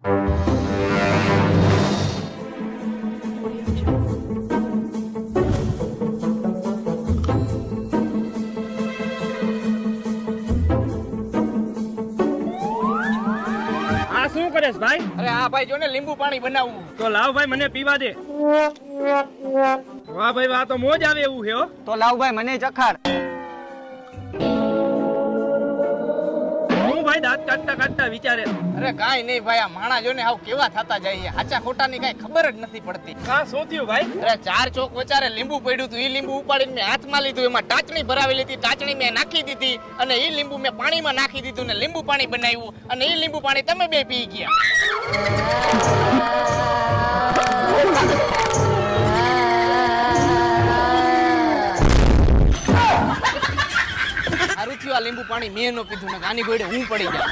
આ શું કરેશ ભાઈ? અરે હા ભાઈ જો ને લીંબુ પાણી બનાવવું. તો લાવ ભાઈ મને પીવા દે. વાહ ભાઈ વાહ, તો મોજ આવે એવું છે હો. તો લાવ ભાઈ મને ચખાડ. હું ભાઈ દાંત કાઢતા કાઢતા વિચારે. અરે કાઈ નહીં ભાઈ, આ માણા જો ને હાવ કેવા થતા જાય, હાચા ખોટા ની કઈ ખબર જ નથી પડતી. હા શું થયું ભાઈ? અરે 4 ચોક વચારે લીંબુ પડ્યું હતું, ઈ લીંબુ ઉપાડીને મેં હાથમાં લીધું, એમાં ટાચણી ભરાવી લીધી, ટાચણી મેં નાખી દીધી અને ઈ લીંબુ મેં પાણીમાં નાખી દીધું ને લીંબુ પાણી બનાવ્યું અને ઈ લીંબુ પાણી તમે બે પી ગયા. સારું થયું આ લીંબુ પાણી મેં ન પીધું ને આની ગોળે હું પડી ગયા.